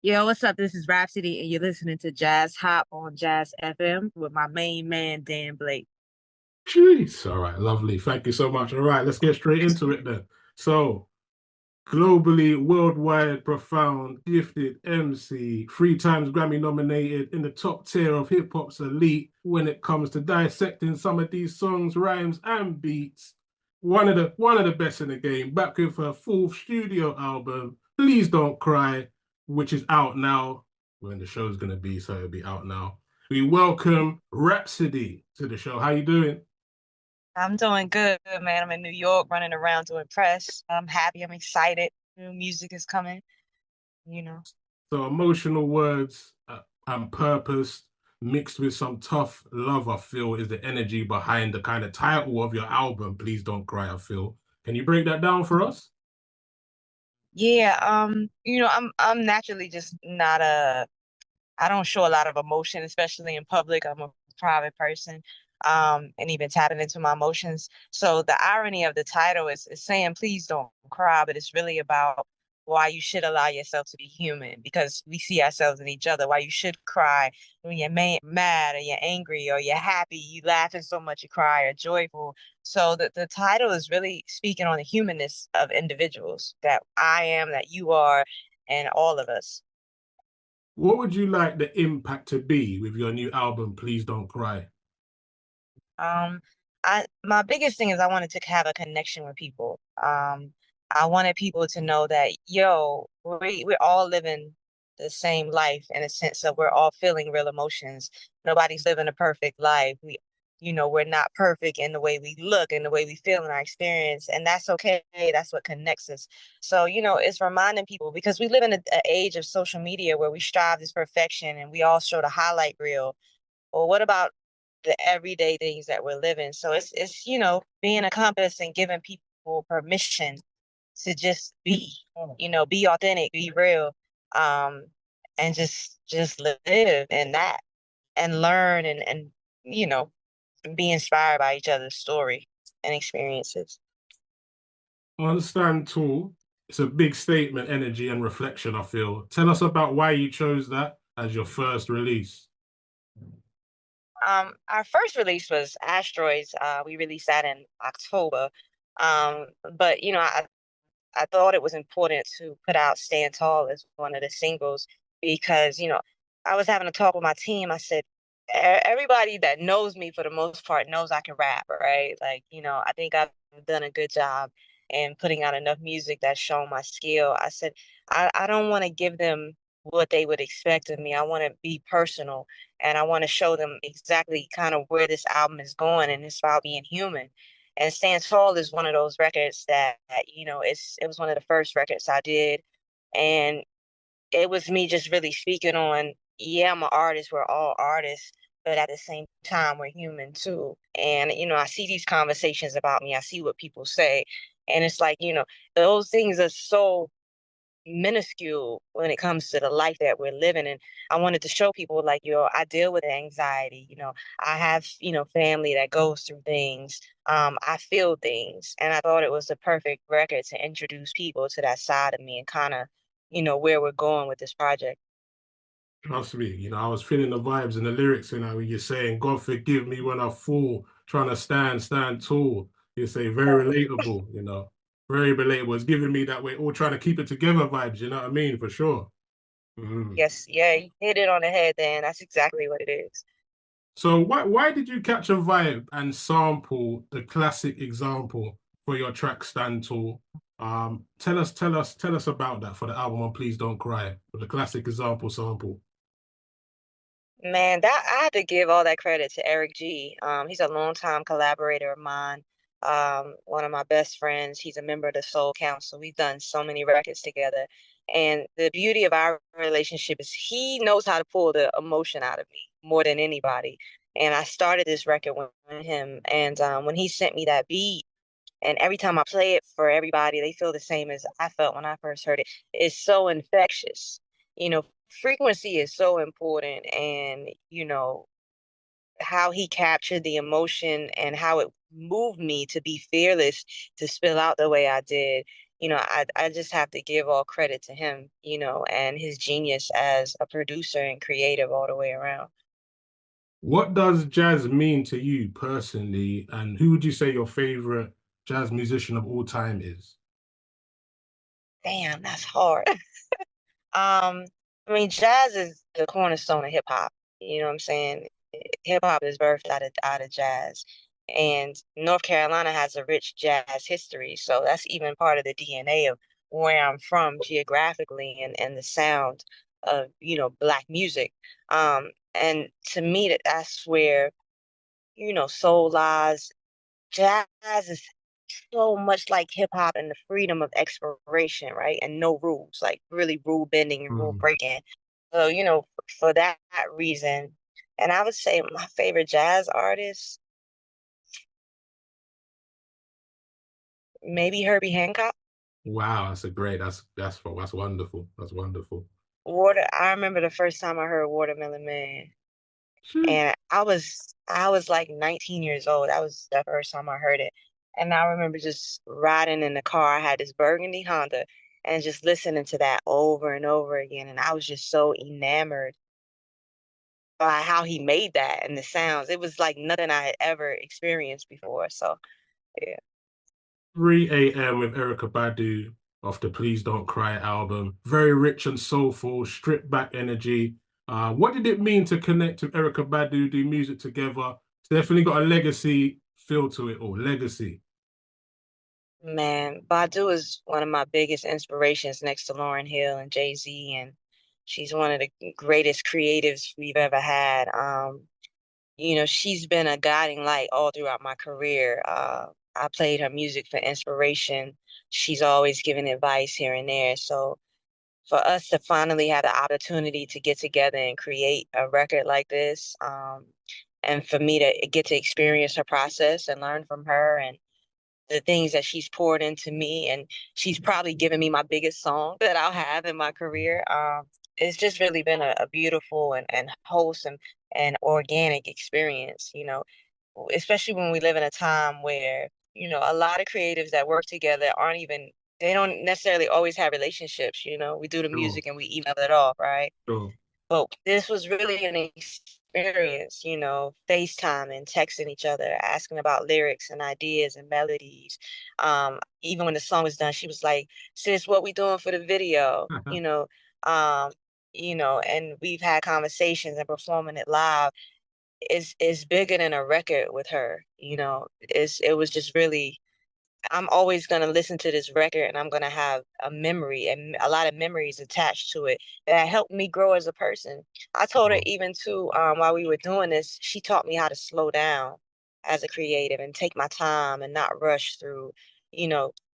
Yo, what's up? This is Rapsody, and you're listening to Jazz Hop on Jazz FM with my main man, Dan Blake. Jeez. All right, lovely. Thank you so much. All right, let's get straight into it then. So, globally, worldwide, profound, gifted MC, three times Grammy nominated, in the top tier of hip hop's elite when it comes to dissecting some of these songs, rhymes, and beats. One of the best in the game. Back with her fourth studio album, Please Don't Cry, which is out now. When the show's gonna be, so it'll be out now. We welcome Rhapsody to the show. How you doing? I'm doing good, man. I'm in New York running around doing press. I'm happy. I'm excited. New music is coming, you know. So emotional words and purpose mixed with some tough love, I feel, is the energy behind the kind of title of your album, Please Don't Cry, I feel. Can you break that down for us? Yeah, I'm naturally just not I don't show a lot of emotion, especially in public. I'm a private person, and even tapping into my emotions. So the irony of the title is saying, please don't cry, but it's really about why you should allow yourself to be human because we see ourselves in each other. Why you should cry when you're mad or you're angry or you're happy, you laughing so much you cry or joyful. So the title is really speaking on the humanness of individuals that I am, that you are, and all of us. What would you like the impact to be with your new album, Please Don't Cry? Um, I my biggest thing is I wanted to have a connection with people. I wanted people to know that, yo, we're all living the same life in a sense of we're all feeling real emotions. Nobody's living a perfect life. We're not perfect in the way we look and the way we feel in our experience, and that's okay. That's what connects us. So, it's reminding people because we live in an age of social media where we strive this perfection and we all show the highlight reel. Well, what about the everyday things that we're living? So it's being a compass and giving people permission to just be, be authentic, be real, um, and just live in that and learn and you know be inspired by each other's story and experiences. I understand, too. It's a big statement, energy and reflection, I feel. Tell us about why you chose that as your first release. Our first release was Asteroids. We released that in October. But I thought it was important to put out Stand Tall as one of the singles because, I was having a talk with my team. I said, Everybody that knows me for the most part knows I can rap, right? Like, I think I've done a good job in putting out enough music that's shown my skill." I said, I don't want to give them what they would expect of me. I want to be personal and I want to show them exactly kind of where this album is going, and it's about being human. And Stand Tall is one of those records that, it was one of the first records I did. And it was me just really speaking on, yeah, I'm an artist, we're all artists, but at the same time, we're human too. And, I see these conversations about me, I see what people say. And it's like, those things are so minuscule when it comes to the life that we're living. And I wanted to show people like, I deal with anxiety, I have, family that goes through things. I feel things. And I thought it was the perfect record to introduce people to that side of me and kind of, where we're going with this project. Trust me, I was feeling the vibes and the lyrics, when you're saying, God forgive me when I fall, trying to stand tall. You say very relatable, very relatable. It's giving me that way, all trying to keep it together vibes, you know what I mean? For sure. Mhm. Yes, yeah, you hit it on the head, Dan. That's exactly what it is. So why did you catch a vibe and sample the classic example for your track Stand Tall? Tell us about that for the album on Please Don't Cry, for the classic example sample. Man, that I have to give all that credit to Eric G. He's a longtime collaborator of mine. One of my best friends. He's a member of the Soul Council. We've done so many records together. And the beauty of our relationship is he knows how to pull the emotion out of me more than anybody. And I started this record with him. And when he sent me that beat, and every time I play it for everybody, they feel the same as I felt when I first heard it. It's so infectious. Frequency is so important. And, how he captured the emotion and how it moved me to be fearless, to spill out the way I did. I just have to give all credit to him, and his genius as a producer and creative all the way around. What does jazz mean to you personally, and who would you say your favorite jazz musician of all time is? Damn, that's hard. Um, I mean, jazz is the cornerstone of hip hop. You know what I'm saying? Hip hop is birthed out of jazz. And North Carolina has a rich jazz history. So that's even part of the DNA of where I'm from geographically and the sound of, Black music. And to me, that's where, soul lies. Jazz is so much like hip hop and the freedom of exploration, right? And no rules, like really rule bending and rule Mm. breaking. So, for that reason, and I would say my favorite jazz artist, maybe Herbie Hancock. Wow, that's wonderful. That's wonderful. I remember the first time I heard Watermelon Man. Sheesh. And I was like 19 years old. That was the first time I heard it. And I remember just riding in the car. I had this burgundy Honda and just listening to that over and over again. And I was just so enamored by how he made that and the sounds. It was like nothing I had ever experienced before. So yeah. 3 a.m. with Erykah Badu off the Please Don't Cry album. Very rich and soulful, stripped back energy. What did it mean to connect with Erykah Badu, do music together? It's definitely got a legacy feel to it all. Legacy. Man, Badu is one of my biggest inspirations next to Lauryn Hill and Jay-Z, and she's one of the greatest creatives we've ever had. She's been a guiding light all throughout my career. I played her music for inspiration. She's always given advice here and there. So for us to finally have the opportunity to get together and create a record like this, and for me to get to experience her process and learn from her and the things that she's poured into me, and she's probably given me my biggest song that I'll have in my career. It's just really been a beautiful and wholesome and organic experience, especially when we live in a time where, a lot of creatives that work together they don't necessarily always have relationships, we do the Sure, music and we email it off, right? sure. But this was really an experience, FaceTime and texting each other, asking about lyrics and ideas and melodies. Even when the song was done, she was like, "Sis, what we doing for the video?" Um, and we've had conversations and performing it live is bigger than a record with her. It was just really I'm always going to listen to this record and I'm going to have a memory and a lot of memories attached to it that helped me grow as a person. I told her Sure. even too, while we were doing this, she taught me how to slow down as a creative and take my time and not rush through,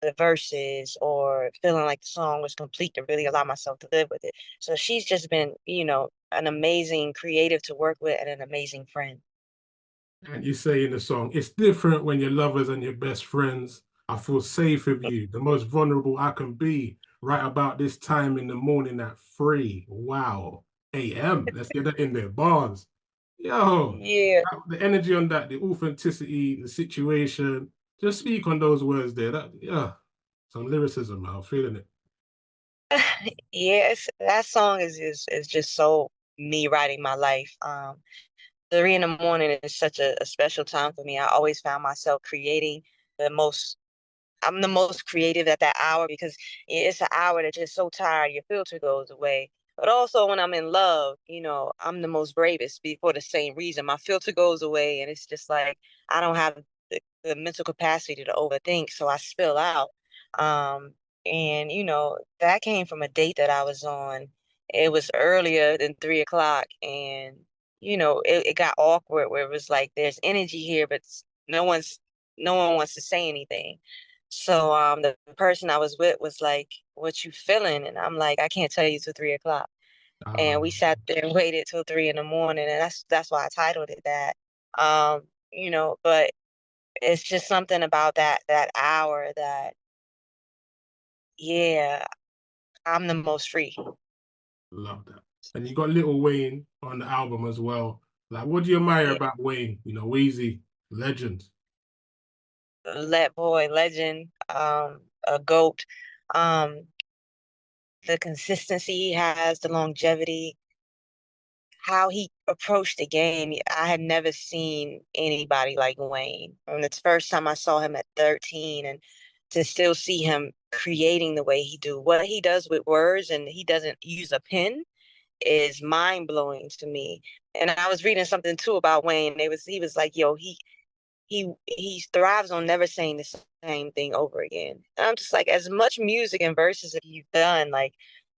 the verses or feeling like the song was complete to really allow myself to live with it. So she's just been, an amazing creative to work with and an amazing friend. And you say in the song, it's different when you're lovers and your best friends. I feel safe with you, the most vulnerable I can be, right about this time in the morning at 3. Wow. AM. Let's get that in there. Bars. Yo, Yeah. the energy on that, the authenticity, the situation. Just speak on those words there. Yeah, some lyricism. I'm feeling it. Yes, that song is just so me writing my life. 3 in the morning is such a special time for me. I always found myself creating the most I'm the most creative at that hour because it's an hour that you're so tired, your filter goes away. But also when I'm in love, I'm the most bravest for the same reason. My filter goes away and it's just like I don't have the mental capacity to overthink, so I spill out. And that came from a date that I was on. It was earlier than 3 o'clock, and it got awkward where it was like there's energy here, but no one's no one wants to say anything. So the person I was with was like, "What you feeling?" And I'm like, "I can't tell you till 3 o'clock." And we sat there and waited till 3 in the morning, and that's why I titled it that. But it's just something about that hour that, yeah, I'm the most free. Love that. And you got Little Wayne on the album as well. Like, what do you admire Yeah, about Wayne? Wheezy, legend. let boy, legend, a goat. The consistency he has, the longevity, how he approached the game. I had never seen anybody like Wayne. And it's the first time I saw him at 13, and to still see him creating the way he do, what he does with words, and he doesn't use a pen, is mind blowing to me. And I was reading something too about Wayne. He was like, yo, he thrives on never saying the same thing over again. And I'm just like, as much music and verses that you've done, like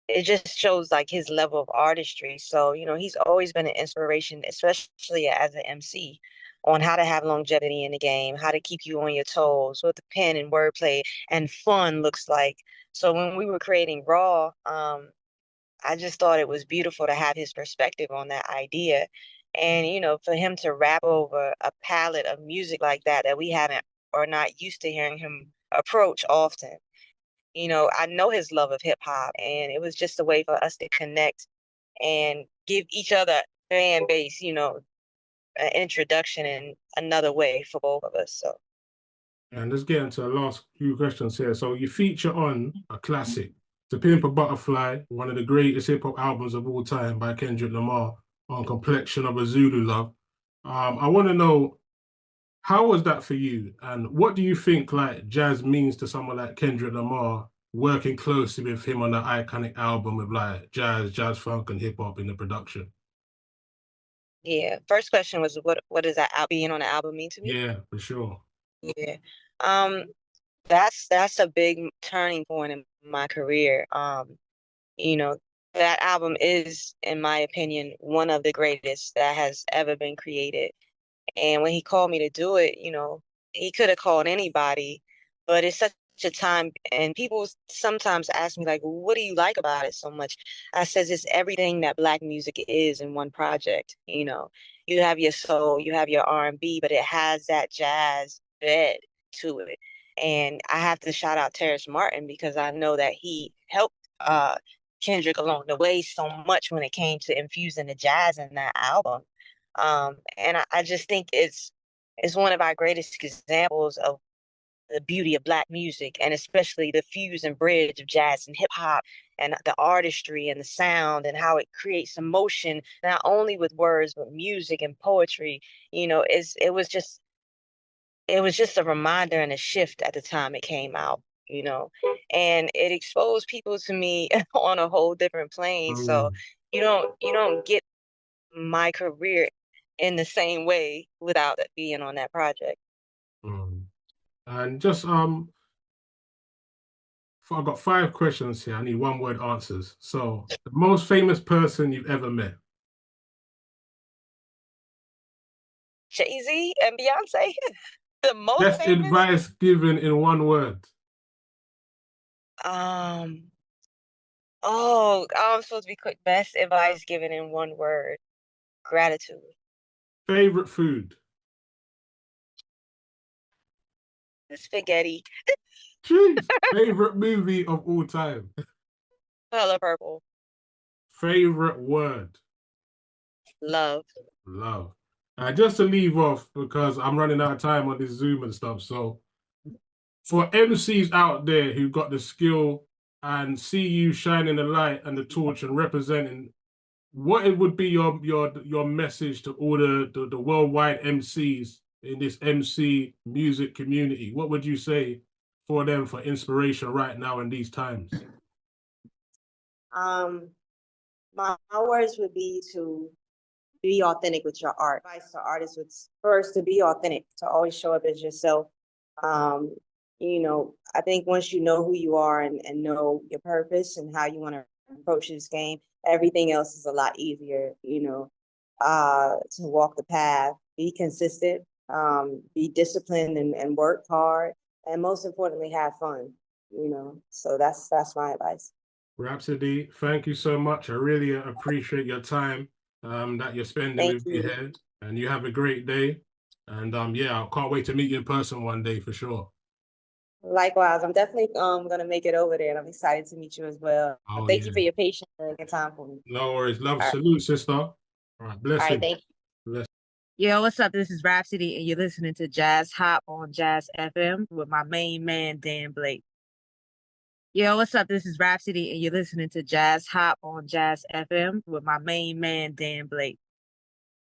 it just shows like his level of artistry. So, he's always been an inspiration, especially as an MC, on how to have longevity in the game, how to keep you on your toes, what the pen and wordplay and fun looks like. So when we were creating Raw, I just thought it was beautiful to have his perspective on that idea. And, for him to rap over a palette of music like that we haven't or not used to hearing him approach often. I know his love of hip hop, and it was just a way for us to connect and give each other fan base, an introduction in another way for both of us. So, And let's get into the last few questions here. So you feature on a classic, To Pimp a Butterfly, one of the greatest hip hop albums of all time by Kendrick Lamar, on Complexion of a Zulu Love. I want to know, how was that for you? And what do you think like jazz means to someone like Kendrick Lamar, working closely with him on that iconic album with like jazz funk and hip hop in the production? yeah. First question was what does that being on the album mean to me? Yeah, for sure. Yeah. Um, that's a big turning point in my career. You know, that album is, in my opinion, one of the greatest that has ever been created. And when he called me to do it, he could have called anybody, but it's such a time. And people sometimes ask me, like, well, what do you like about it so much? I says it's everything that Black music is in one project. You have your soul, you have your R&B, but it has that jazz bed to it. And I have to shout out Terrace Martin because I know that he helped Kendrick along the way so much when it came to infusing the jazz in that album. And I just think it's one of our greatest examples of the beauty of Black music, and especially the fuse and bridge of jazz and hip hop, and the artistry and the sound, and how it creates emotion not only with words but music and poetry. It was just a reminder and a shift at the time it came out. And it exposed people to me on a whole different plane. So Mm, you don't get my career in the same way without it being on that project. mm. And just I've got 5 questions here. I need one word answers. So, the most famous person you've ever met? Jay-Z and Beyonce, the most Best famous. advice given in one word? Um, oh, I'm supposed to be quick. Best advice given in one word: gratitude. Favorite food? Spaghetti. Jeez. Favorite movie of all time? Color purple. Favorite word? Love. Love. Just to leave off, because I'm running out of time on this Zoom and stuff. So, for MCs out there who got the skill and see you shining the light and the torch and representing, what it would be your message to all the worldwide MCs in this MC music community? What would you say for them for inspiration right now in these times? Um, my words would be to be authentic with your art. Advice to artists would first to be authentic, to always show up as yourself. Um, I think once you know who you are and know your purpose and how you want to approach this game, everything else is a lot easier, to walk the path, be consistent, be disciplined and work hard, and most importantly, have fun. So that's my advice. Rhapsody, thank you so much. I really appreciate your time that you're spending Thank with me you. here. And you have a great day. And yeah, I can't wait to meet you in person one day for sure. Likewise, I'm definitely gonna make it over there, and I'm excited to meet you as well. Oh Thank you yeah. for your patience and making time for me. No worries. Love, All right, salute, sister. All right, all right, blessing. thank you. Bless. Yo, what's up? This is Rapsody, and you're listening to Jazz Hop on Jazz FM with my main man, Dan Blake. Yo, what's up? This is Rapsody, and you're listening to Jazz Hop on Jazz FM with my main man, Dan Blake.